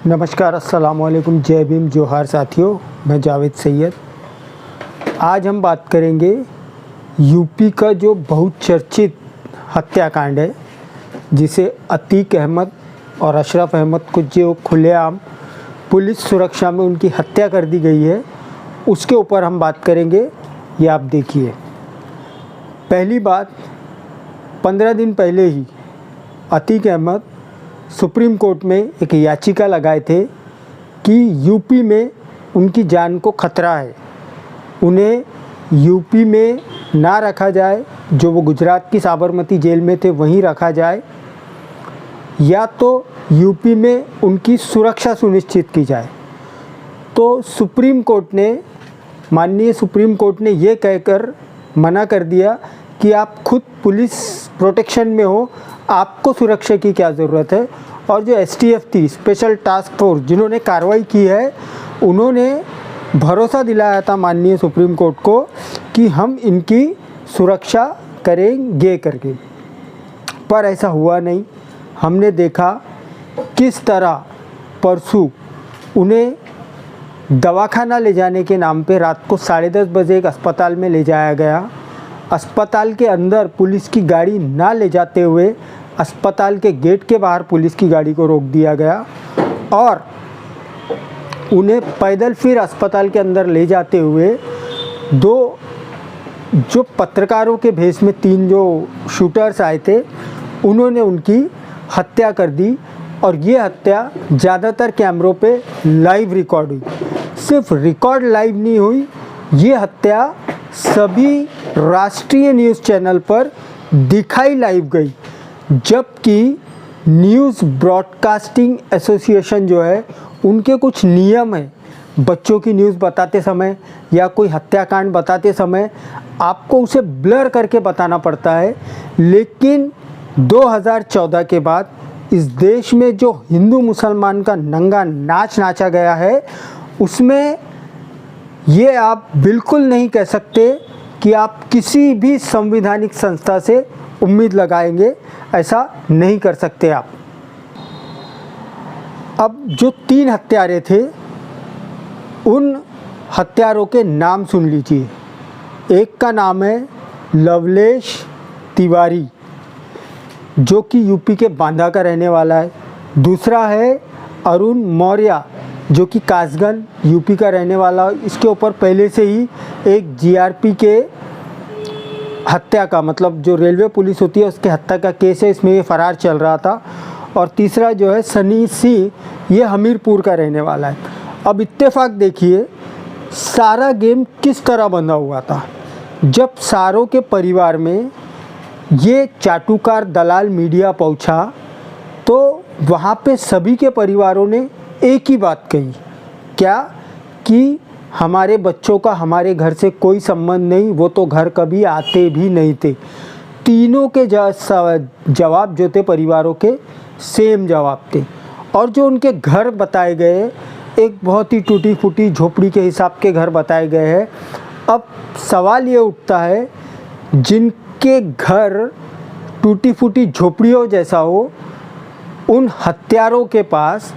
नमस्कार, अस्सलाम वालेकुम, जय भीम, जोहार साथियों। मैं जावेद सैयद। आज हम बात करेंगे यूपी का जो बहुत चर्चित हत्याकांड है, जिसे अतीक अहमद और अशरफ अहमद को जो खुलेआम पुलिस सुरक्षा में उनकी हत्या कर दी गई है, उसके ऊपर हम बात करेंगे। ये आप देखिए। पहली बात, 15 दिन पहले ही अतीक अहमद सुप्रीम कोर्ट में एक याचिका लगाए थे कि यूपी में उनकी जान को खतरा है, उन्हें यूपी में ना रखा जाए, जो वो गुजरात की साबरमती जेल में थे वहीं रखा जाए, या तो यूपी में उनकी सुरक्षा सुनिश्चित की जाए। तो माननीय सुप्रीम कोर्ट ने ये कहकर मना कर दिया कि आप खुद पुलिस प्रोटेक्शन में हो, आपको सुरक्षा की क्या ज़रूरत है। और जो STF थी, स्पेशल टास्क फोर्स, जिन्होंने कार्रवाई की है, उन्होंने भरोसा दिलाया था माननीय सुप्रीम कोर्ट को कि हम इनकी सुरक्षा करेंगे करके, पर ऐसा हुआ नहीं। हमने देखा किस तरह परसों उन्हें दवाखाना ले जाने के नाम पे रात को 10:30 बजे एक अस्पताल में ले जाया गया। अस्पताल के अंदर पुलिस की गाड़ी ना ले जाते हुए अस्पताल के गेट के बाहर पुलिस की गाड़ी को रोक दिया गया और उन्हें पैदल फिर अस्पताल के अंदर ले जाते हुए दो जो पत्रकारों के भेष में 3 जो शूटर्स आए थे, उन्होंने उनकी हत्या कर दी। और ये हत्या ज़्यादातर कैमरों पे लाइव रिकॉर्ड हुई। सिर्फ रिकॉर्ड लाइव नहीं हुई, ये हत्या सभी राष्ट्रीय न्यूज़ चैनल पर दिखाई लाइव गई, जबकि न्यूज़ ब्रॉडकास्टिंग एसोसिएशन जो है, उनके कुछ नियम हैं। बच्चों की न्यूज़ बताते समय या कोई हत्याकांड बताते समय आपको उसे ब्लर करके बताना पड़ता है। लेकिन 2014 के बाद इस देश में जो हिंदू मुसलमान का नंगा नाच नाचा गया है, उसमें ये आप बिल्कुल नहीं कह सकते कि आप किसी भी संवैधानिक संस्था से उम्मीद लगाएंगे, ऐसा नहीं कर सकते आप। अब जो 3 हत्यारे थे, उन हत्यारों के नाम सुन लीजिए। एक का नाम है लवलेश तिवारी, जो कि यूपी के बांदा का रहने वाला है। दूसरा है अरुण मौर्य, जो कि कासगंज यूपी का रहने वाला। इसके ऊपर पहले से ही एक GRP के हत्या का, मतलब जो रेलवे पुलिस होती है उसके हत्या का केस है, इसमें ये फरार चल रहा था। और तीसरा जो है सनी सिंह, ये हमीरपुर का रहने वाला है। अब इत्तेफाक देखिए, सारा गेम किस तरह बंधा हुआ था। जब सारों के परिवार में ये चाटुकार दलाल मीडिया पहुंचा, तो वहाँ पे सभी के परिवारों ने एक ही बात कही, क्या कि हमारे बच्चों का हमारे घर से कोई संबंध नहीं, वो तो घर कभी आते भी नहीं थे। तीनों के जवाब जो थे परिवारों के सेम जवाब थे। और जो उनके घर बताए गए, एक बहुत ही टूटी फूटी झोपड़ी के हिसाब के घर बताए गए हैं। अब सवाल ये उठता है, जिनके घर टूटी फूटी झोपड़ियों जैसा हो, उन हत्यारों के पास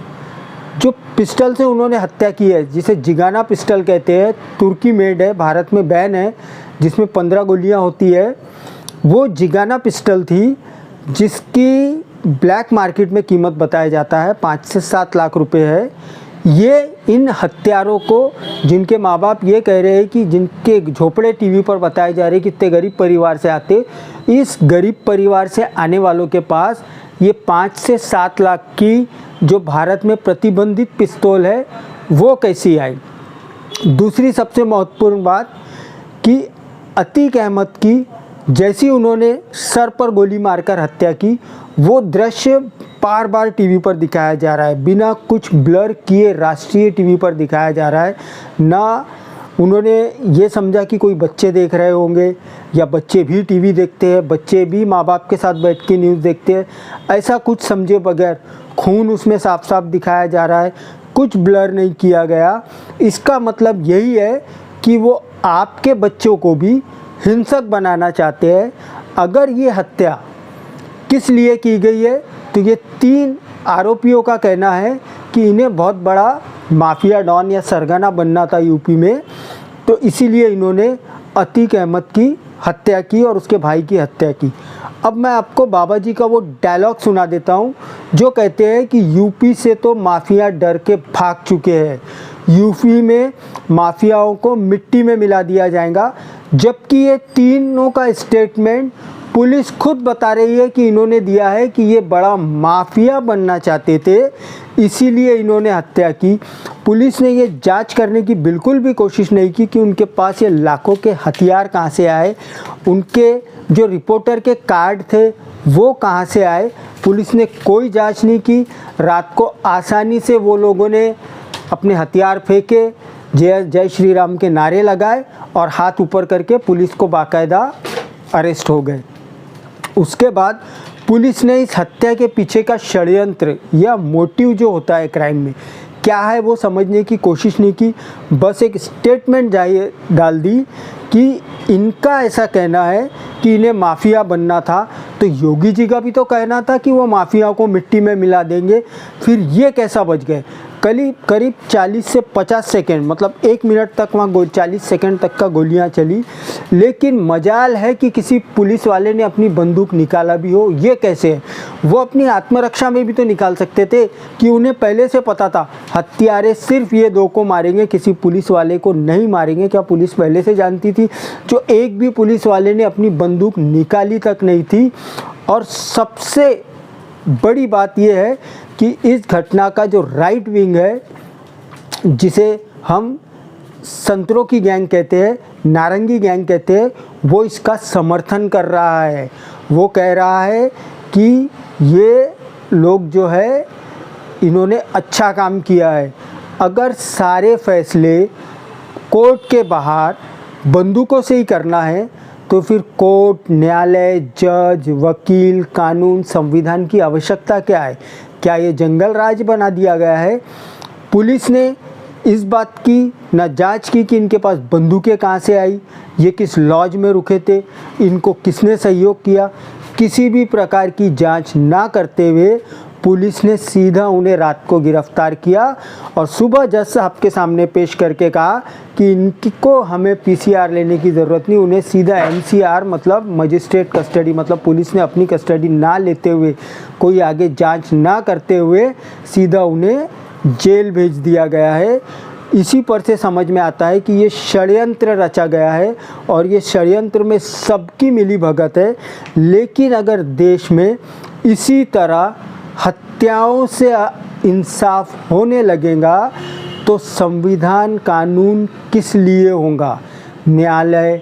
जो पिस्टल से उन्होंने हत्या की है, जिसे जिगाना पिस्टल कहते हैं, तुर्की मेड है, भारत में बैन है, जिसमें 15 गोलियां होती है, वो जिगाना पिस्टल थी, जिसकी ब्लैक मार्केट में कीमत बताया जाता है 5 से 7 लाख रुपए है। ये इन हत्यारों को, जिनके माँ बाप ये कह रहे हैं कि जिनके झोपड़े टीवी पर बताए जा रहे हैं कितने गरीब परिवार से आते, इस गरीब परिवार से आने वालों के पास ये 5 से 7 लाख की जो भारत में प्रतिबंधित पिस्तौल है, वो कैसी आई। दूसरी सबसे महत्वपूर्ण बात कि अतीक अहमद की जैसी उन्होंने सर पर गोली मारकर हत्या की, वो दृश्य बार बार टीवी पर दिखाया जा रहा है, बिना कुछ ब्लर किए राष्ट्रीय टीवी पर दिखाया जा रहा है। ना उन्होंने ये समझा कि कोई बच्चे देख रहे होंगे, या बच्चे भी टीवी देखते हैं, बच्चे भी माँ बाप के साथ बैठ के न्यूज़ देखते हैं, ऐसा कुछ समझे बगैर खून उसमें साफ साफ दिखाया जा रहा है, कुछ ब्लर नहीं किया गया। इसका मतलब यही है कि वो आपके बच्चों को भी हिंसक बनाना चाहते हैं। अगर ये हत्या किस लिए की गई है, तो ये 3 आरोपियों का कहना है कि इन्हें बहुत बड़ा माफिया डॉन या सरगना बनना था यूपी में, तो इसीलिए इन्होंने अतीक अहमद की हत्या की और उसके भाई की हत्या की। अब मैं आपको बाबा जी का वो डायलॉग सुना देता हूँ जो कहते हैं कि यूपी से तो माफिया डर के भाग चुके हैं, यूपी में माफियाओं को मिट्टी में मिला दिया जाएगा। जबकि ये तीनों का स्टेटमेंट पुलिस खुद बता रही है कि इन्होंने दिया है कि ये बड़ा माफिया बनना चाहते थे, इसीलिए इन्होंने हत्या की। पुलिस ने ये जांच करने की बिल्कुल भी कोशिश नहीं की कि उनके पास ये लाखों के हथियार कहाँ से आए, उनके जो रिपोर्टर के कार्ड थे वो कहाँ से आए। पुलिस ने कोई जांच नहीं की। रात को आसानी से वो लोगों ने अपने हथियार फेंके, जय जय श्री राम के नारे लगाए और हाथ ऊपर करके पुलिस को बाकायदा अरेस्ट हो गए। उसके बाद पुलिस ने इस हत्या के पीछे का षड्यंत्र या मोटिव जो होता है क्राइम में क्या है वो समझने की कोशिश नहीं की। बस एक स्टेटमेंट डाल दी कि इनका ऐसा कहना है कि इन्हें माफिया बनना था, तो योगी जी का भी तो कहना था कि वो माफिया को मिट्टी में मिला देंगे, फिर ये कैसा बच गए। करीब 40 से 50 सेकंड मतलब 1 मिनट तक वहाँ 40 सेकंड तक का गोलियाँ चली, लेकिन मजाल है कि किसी पुलिस वाले ने अपनी बंदूक निकाला भी हो। ये कैसे है? वो अपनी आत्मरक्षा में भी तो निकाल सकते थे कि उन्हें पहले से पता था हत्यारे सिर्फ ये दो को मारेंगे, किसी पुलिस वाले को नहीं मारेंगे। क्या पुलिस पहले से जानती थी? जो एक भी पुलिस वाले ने अपनी बंदूक निकाली तक नहीं थी। और सबसे बड़ी बात यह है कि इस घटना का जो राइट विंग है, जिसे हम संतरों की गैंग कहते हैं, नारंगी गैंग कहते हैं, वो इसका समर्थन कर रहा है। वो कह रहा है कि ये लोग जो है इन्होंने अच्छा काम किया है। अगर सारे फैसले कोर्ट के बाहर बंदूकों से ही करना है तो फिर कोर्ट, न्यायालय, जज, वकील, कानून, संविधान की आवश्यकता क्या है? क्या ये जंगल राज बना दिया गया है? पुलिस ने इस बात की न जांच की कि इनके पास बंदूकें कहाँ से आई, ये किस लॉज में रुके थे, इनको किसने सहयोग किया। किसी भी प्रकार की जांच ना करते हुए पुलिस ने सीधा उन्हें रात को गिरफ्तार किया और सुबह जज साहब के सामने पेश करके कहा कि इनको हमें पीसीआर लेने की ज़रूरत नहीं। उन्हें सीधा एमसीआर मतलब मजिस्ट्रेट कस्टडी, मतलब पुलिस ने अपनी कस्टडी ना लेते हुए, कोई आगे जांच ना करते हुए सीधा उन्हें जेल भेज दिया गया है। इसी पर से समझ में आता है कि ये षड्यंत्र रचा गया है और ये षड्यंत्र में सबकी मिली भगत है। लेकिन अगर देश में इसी तरह हत्याओं से इंसाफ होने लगेगा तो संविधान कानून किस लिए होगा? न्यायालय,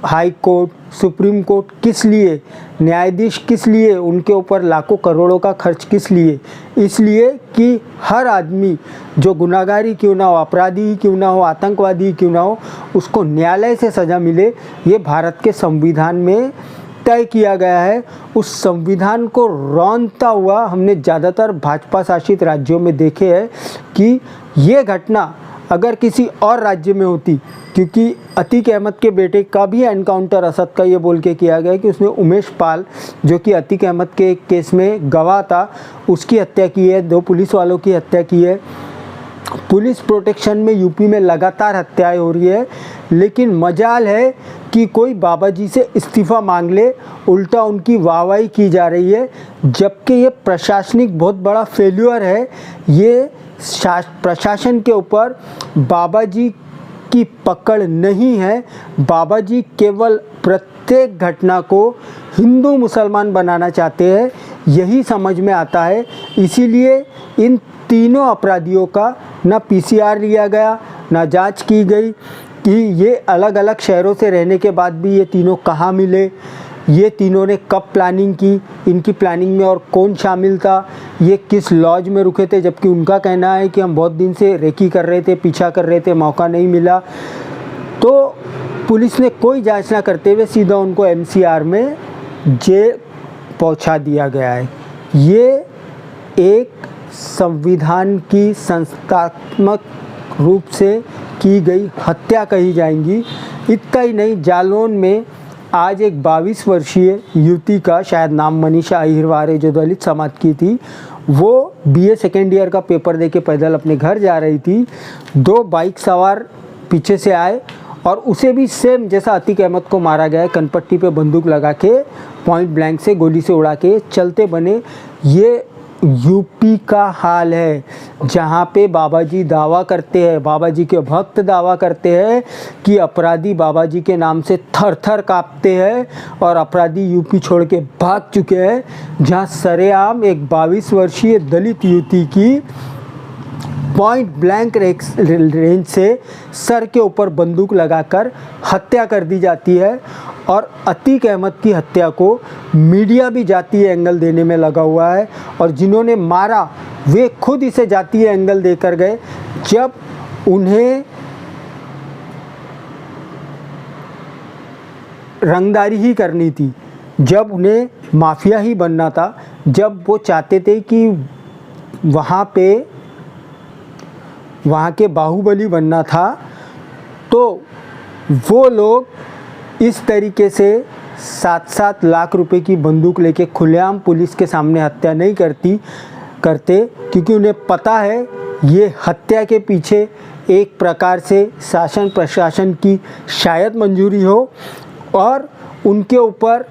हाई कोर्ट, सुप्रीम कोर्ट किस लिए? न्यायाधीश किस लिए? उनके ऊपर लाखों करोड़ों का खर्च किस लिए? इसलिए कि हर आदमी जो गुनाहगारी क्यों ना हो, अपराधी ही क्यों ना हो, आतंकवादी ही क्यों ना हो, उसको न्यायालय से सज़ा मिले। ये भारत के संविधान में तय किया गया है। उस संविधान को रौंदता हुआ हमने ज़्यादातर भाजपा शासित राज्यों में देखे हैं कि ये घटना अगर किसी और राज्य में होती, क्योंकि अतीक अहमद के बेटे का भी एनकाउंटर असद का ये बोल के किया गया कि उसने उमेश पाल, जो कि अतीक अहमद के केस में गवाह था, उसकी हत्या की है, 2 पुलिस वालों की हत्या की है। पुलिस प्रोटेक्शन में यूपी में लगातार हत्याएं हो रही है, लेकिन मजाल है कि कोई बाबा जी से इस्तीफ़ा मांग ले, उल्टा उनकी वाहवाही की जा रही है। जबकि ये प्रशासनिक बहुत बड़ा फेल्यूर है। ये प्रशासन के ऊपर बाबा जी की पकड़ नहीं है। बाबा जी केवल प्रत्येक घटना को हिंदू मुसलमान बनाना चाहते हैं, यही समझ में आता है। इसीलिए इन तीनों अपराधियों का ना पीसीआर लिया गया, ना जांच की गई कि ये अलग अलग शहरों से रहने के बाद भी ये तीनों कहाँ मिले, ये तीनों ने कब प्लानिंग की, इनकी प्लानिंग में और कौन शामिल था, ये किस लॉज में रुके थे। जबकि उनका कहना है कि हम बहुत दिन से रेकी कर रहे थे, पीछा कर रहे थे, मौका नहीं मिला। तो पुलिस ने कोई जांच ना करते हुए सीधा उनको एमसीआर में जेल पहुंचा दिया गया है। ये एक संविधान की संस्थात्मक रूप से की गई हत्या कही जाएंगी। इतना ही नहीं, जालौन में आज एक 22 वर्षीय युवती का, शायद नाम मनीषा अहिरवार है, जो दलित समाज की थी, वो बीए सेकेंड ईयर का पेपर देके पैदल अपने घर जा रही थी। 2 बाइक सवार पीछे से आए और उसे भी सेम जैसा अतीक अहमद को मारा गया है, कनपट्टी पे बंदूक लगा के पॉइंट ब्लैंक से गोली से उड़ा के चलते बने। ये यूपी का हाल है, जहाँ पे बाबा जी दावा करते हैं, बाबा जी के भक्त दावा करते हैं कि अपराधी बाबा जी के नाम से थर थर काँपते हैं और अपराधी यूपी छोड़ के भाग चुके हैं। जहाँ सरेआम एक 22 वर्षीय दलित युवती की पॉइंट ब्लैंक रेंज से सर के ऊपर बंदूक लगाकर हत्या कर दी जाती है और अतीक अहमद की हत्या को मीडिया भी जातीय एंगल देने में लगा हुआ है और जिन्होंने मारा वे खुद इसे जातीय एंगल देकर गए। जब उन्हें रंगदारी ही करनी थी, जब उन्हें माफिया ही बनना था, जब वो चाहते थे कि वहाँ के बाहुबली बनना था, तो वो लोग इस तरीके से 7-7 लाख रुपए की बंदूक लेके खुलेआम पुलिस के सामने हत्या नहीं करते, क्योंकि उन्हें पता है ये हत्या के पीछे एक प्रकार से शासन प्रशासन की शायद मंजूरी हो और उनके ऊपर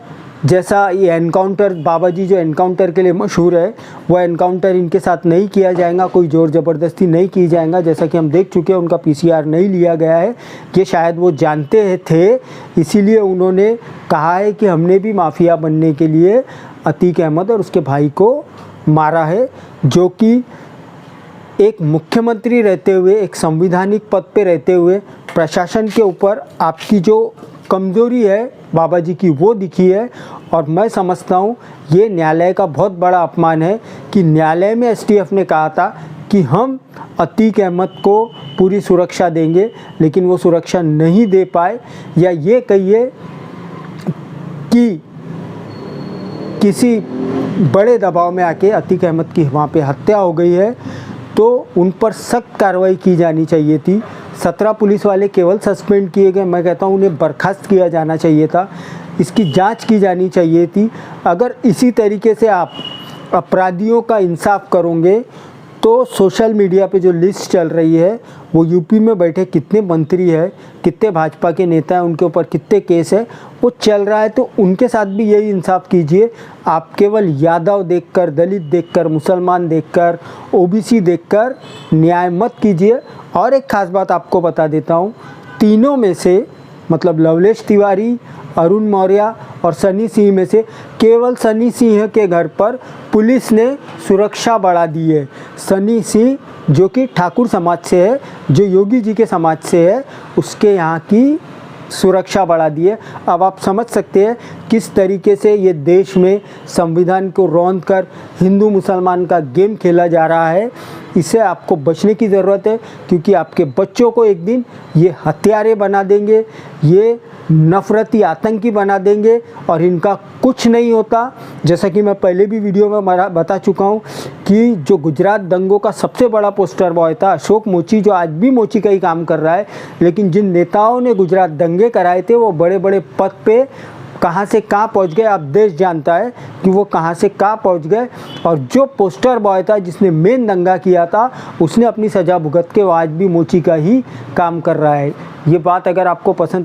जैसा ये एनकाउंटर, बाबा जी जो एनकाउंटर के लिए मशहूर है, वह एनकाउंटर इनके साथ नहीं किया जाएगा, कोई ज़ोर ज़बरदस्ती नहीं की जाएगा। जैसा कि हम देख चुके हैं उनका पीसीआर नहीं लिया गया है, ये शायद वो जानते थे, इसीलिए उन्होंने कहा है कि हमने भी माफिया बनने के लिए अतीक अहमद और उसके भाई को मारा है, जो कि एक मुख्यमंत्री रहते हुए, एक संविधानिक पद पे रहते हुए प्रशासन के ऊपर आपकी जो कमज़ोरी है बाबा जी की वो दिखी है। और मैं समझता हूँ ये न्यायालय का बहुत बड़ा अपमान है कि न्यायालय में एसटीएफ ने कहा था कि हम अतीक अहमद को पूरी सुरक्षा देंगे, लेकिन वो सुरक्षा नहीं दे पाए, या ये कहिए कि किसी बड़े दबाव में आके अतीक अहमद की वहाँ पे हत्या हो गई है, तो उन पर सख्त कार्रवाई की जानी चाहिए थी। 17 पुलिस वाले केवल सस्पेंड किए गए, मैं कहता हूँ उन्हें बर्खास्त किया जाना चाहिए था, इसकी जांच की जानी चाहिए थी। अगर इसी तरीके से आप अपराधियों का इंसाफ करोगे तो सोशल मीडिया पे जो लिस्ट चल रही है, वो यूपी में बैठे कितने मंत्री हैं, कितने भाजपा के नेता हैं, उनके ऊपर कितने केस है, वो चल रहा है, तो उनके साथ भी यही इंसाफ कीजिए। आप केवल यादव देखकर, दलित देखकर, मुसलमान देखकर, ओबीसी देखकर न्याय मत कीजिए। और एक ख़ास बात आपको बता देता हूँ, तीनों में से मतलब लवलेश तिवारी, अरुण मौर्य और सनी सिंह में से केवल सनी सिंह के घर पर पुलिस ने सुरक्षा बढ़ा दी है। सनी सिंह जो कि ठाकुर समाज से है, जो योगी जी के समाज से है, उसके यहाँ की सुरक्षा बढ़ा दी है। अब आप समझ सकते हैं किस तरीके से ये देश में संविधान को रौंद कर हिंदू मुसलमान का गेम खेला जा रहा है। इससे आपको बचने की ज़रूरत है, क्योंकि आपके बच्चों को एक दिन ये हत्यारे बना देंगे, ये नफरती आतंकी बना देंगे और इनका कुछ नहीं होता। जैसा कि मैं पहले भी वीडियो में बता चुका हूँ कि जो गुजरात दंगों का सबसे बड़ा पोस्टर बॉय था अशोक मोची, जो आज भी मोची का ही काम कर रहा है, लेकिन जिन नेताओं ने गुजरात दंगे कराए थे वो बड़े बड़े पद पे कहाँ से कहाँ पहुँच गए, अब देश जानता है कि वो कहाँ से कहाँ पहुँच गए। और जो पोस्टर बॉय था जिसने मेन दंगा किया था, उसने अपनी सज़ा भुगत के वो आज भी मोची का ही काम कर रहा है। ये बात अगर आपको पसंद